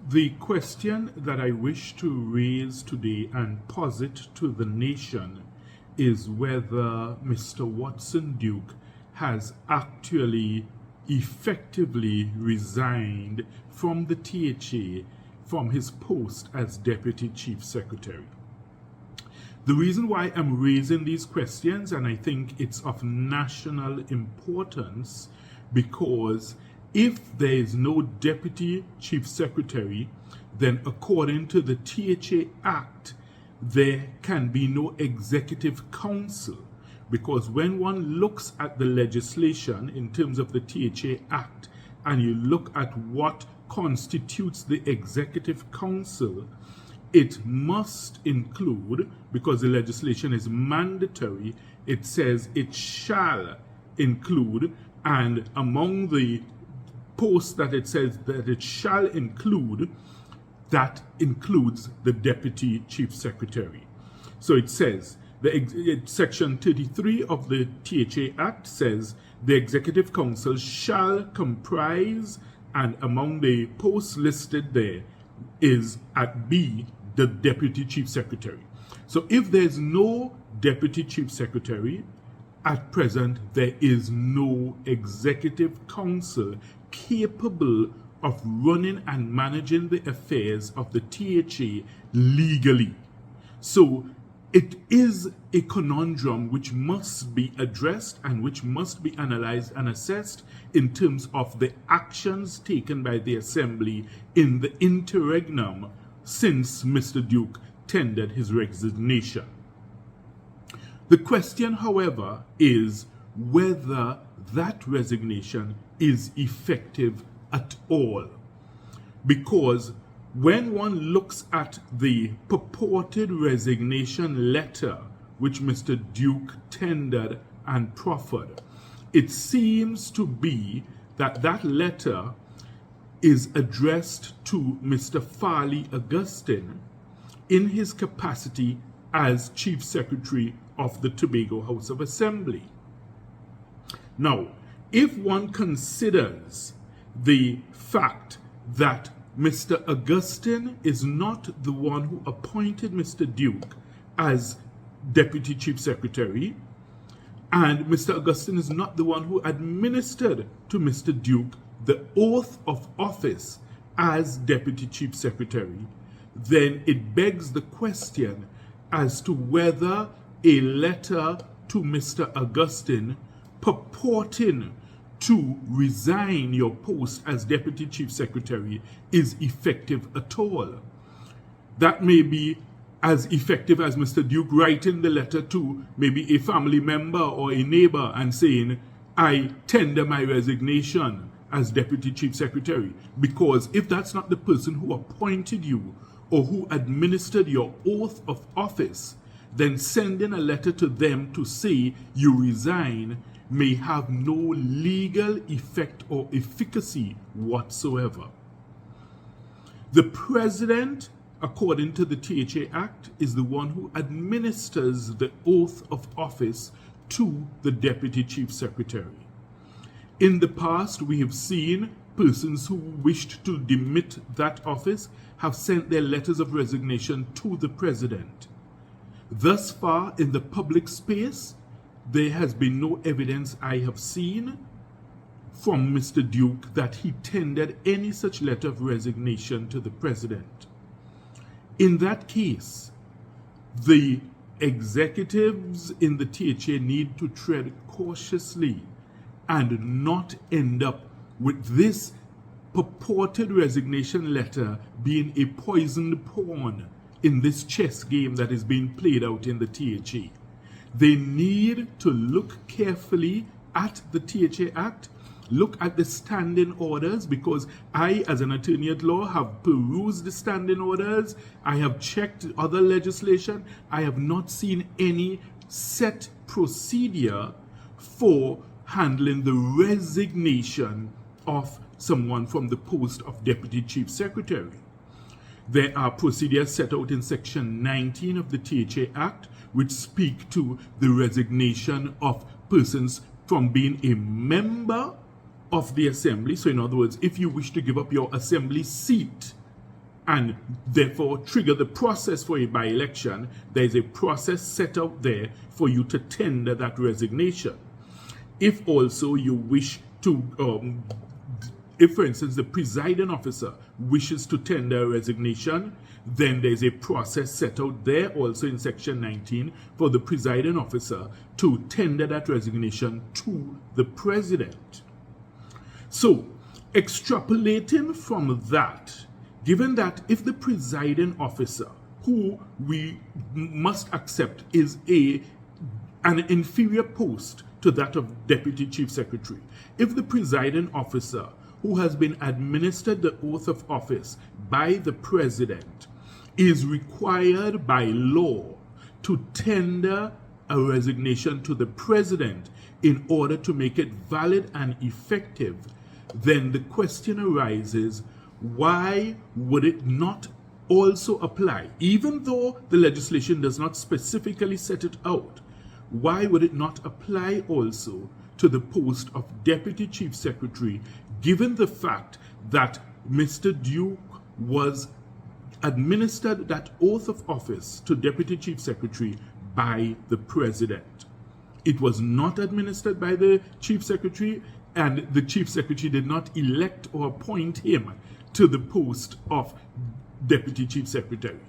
The question that I wish to raise today and posit to the nation is whether Mr. Watson Duke has actually effectively resigned from the THA from his post as Deputy Chief Secretary. The reason why I'm raising these questions, and I think it's of national importance, because if there is no Deputy Chief Secretary, then according to the THA Act, there can be no Executive Council. Because when one looks at the legislation in terms of the THA Act, and you look at what constitutes the Executive Council, it must include, because the legislation is mandatory, it says it shall include, and among the post that it says that it shall include, that includes the Deputy Chief Secretary. So it says, Section 33 of the THA Act says, the Executive Council shall comprise, and among the posts listed there is at B, the Deputy Chief Secretary. So if there's no Deputy Chief Secretary, at present there is no Executive Council capable of running and managing the affairs of the THA legally. So it is a conundrum which must be addressed and which must be analyzed and assessed in terms of the actions taken by the Assembly in the interregnum since Mr. Duke tendered his resignation. The question, however, is whether that resignation is effective at all. Because when one looks at the purported resignation letter which Mr. Duke tendered and proffered, it seems to be that that letter is addressed to Mr. Farley Augustine in his capacity as Chief Secretary of the Tobago House of Assembly. Now, if one considers the fact that Mr. Augustine is not the one who appointed Mr. Duke as Deputy Chief Secretary, and Mr. Augustine is not the one who administered to Mr. Duke the oath of office as Deputy Chief Secretary, then it begs the question as to whether a letter to Mr. Augustine purporting to resign your post as Deputy Chief Secretary is effective at all. That may be as effective as Mr. Duke writing the letter to maybe a family member or a neighbor and saying, I tender my resignation as Deputy Chief Secretary. Because if that's not the person who appointed you or who administered your oath of office, then sending a letter to them to say you resign may have no legal effect or efficacy whatsoever. The President, according to the THA Act, is the one who administers the oath of office to the Deputy Chief Secretary. In the past, we have seen persons who wished to demit that office have sent their letters of resignation to the President. Thus far, in the public space, there has been no evidence I have seen from Mr. Duke that he tendered any such letter of resignation to the President. In that case, the executives in the THA need to tread cautiously and not end up with this purported resignation letter being a poisoned pawn in this chess game that is being played out in the THA. They need to look carefully at the THA Act, look at the standing orders, because I, as an attorney at law, have perused the standing orders. I have checked other legislation. I have not seen any set procedure for handling the resignation of someone from the post of Deputy Chief Secretary. There are procedures set out in Section 19 of the THA Act which speak to the resignation of persons from being a member of the Assembly. So in other words, if you wish to give up your Assembly seat and therefore trigger the process for a by-election, there is a process set out there for you to tender that resignation. If also you wish to, if for instance the presiding officer wishes to tender a resignation, then there's a process set out there also in section 19 for the presiding officer to tender that resignation to the president. So, extrapolating from that, given that if the presiding officer, who we must accept is an inferior post to that of Deputy Chief Secretary, if the presiding officer who has been administered the oath of office by the president is required by law to tender a resignation to the president in order to make it valid and effective, then the question arises, why would it not also apply, even though the legislation does not specifically set it out, why would it not apply also to the post of Deputy Chief Secretary, given the fact that Mr. Duke was administered that oath of office to Deputy Chief Secretary by the President? It was not administered by the Chief Secretary, and the Chief Secretary did not elect or appoint him to the post of Deputy Chief Secretary.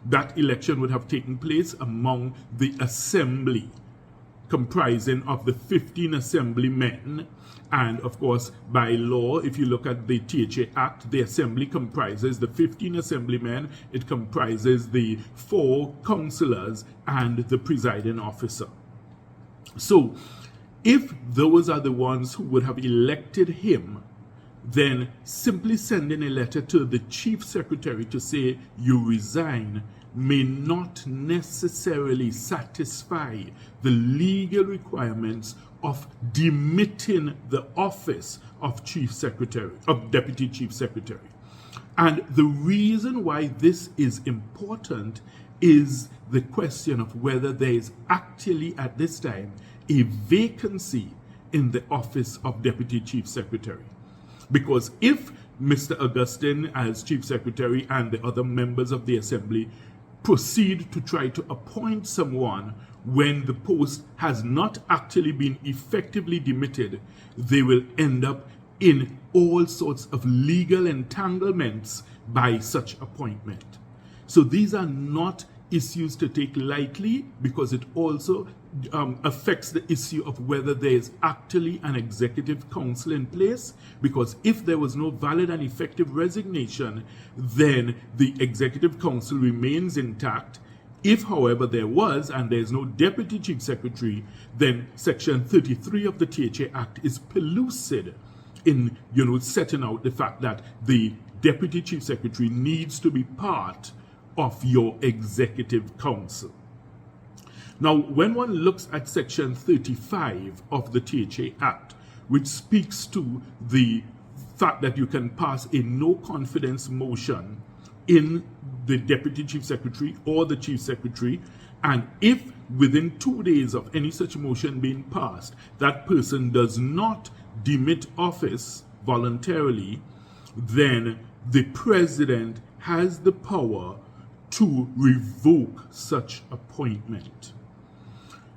That election would have taken place among the Assembly, comprising of the 15 Assemblymen. And of course, by law, if you look at the THA Act, the Assembly comprises the 15 Assemblymen, it comprises the 4 councillors and the presiding officer. So, if those are the ones who would have elected him, then simply sending a letter to the Chief Secretary to say you resign may not necessarily satisfy the legal requirements of demitting the office of Chief Secretary, of Deputy Chief Secretary. And the reason why this is important is the question of whether there is actually at this time a vacancy in the office of Deputy Chief Secretary. Because if Mr. Augustine as Chief Secretary and the other members of the Assembly proceed to try to appoint someone when the post has not actually been effectively demitted, they will end up in all sorts of legal entanglements by such appointment. So these are not issues to take lightly, because it also affects the issue of whether there is actually an executive council in place, because if there was no valid and effective resignation, then the executive council remains intact. If, however, there was and there is no Deputy Chief Secretary, then Section 33 of the THA Act is pellucid in, setting out the fact that the Deputy Chief Secretary needs to be part of your executive council. Now, when one looks at Section 35 of the THA Act, which speaks to the fact that you can pass a no confidence motion in the Deputy Chief Secretary or the Chief Secretary, and if within 2 days of any such motion being passed, that person does not demit office voluntarily, then the President has the power to revoke such appointment.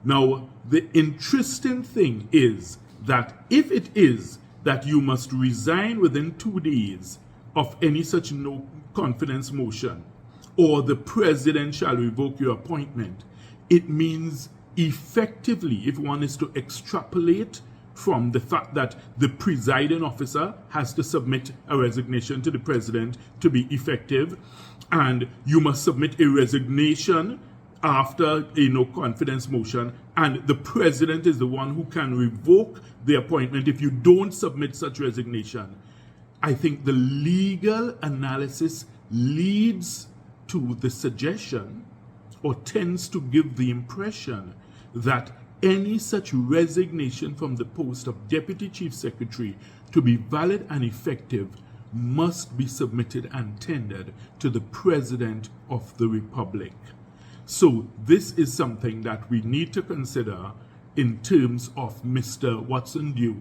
Now, the interesting thing is that if it is that you must resign within 2 days of any such no confidence motion, or the President shall revoke your appointment, it means effectively, if one is to extrapolate from the fact that the presiding officer has to submit a resignation to the President to be effective, and you must submit a resignation after a no confidence motion, and the President is the one who can revoke the appointment if you don't submit such resignation. I think the legal analysis leads to the suggestion, or tends to give the impression, that any such resignation from the post of Deputy Chief Secretary to be valid and effective must be submitted and tendered to the President of the Republic. So this is something that we need to consider in terms of Mr. Watson Duke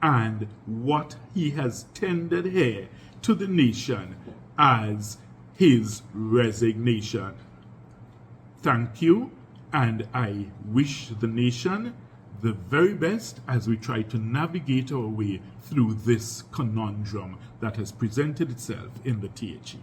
and what he has tendered here to the nation as his resignation. Thank you, and I wish the nation the very best as we try to navigate our way through this conundrum that has presented itself in the THE.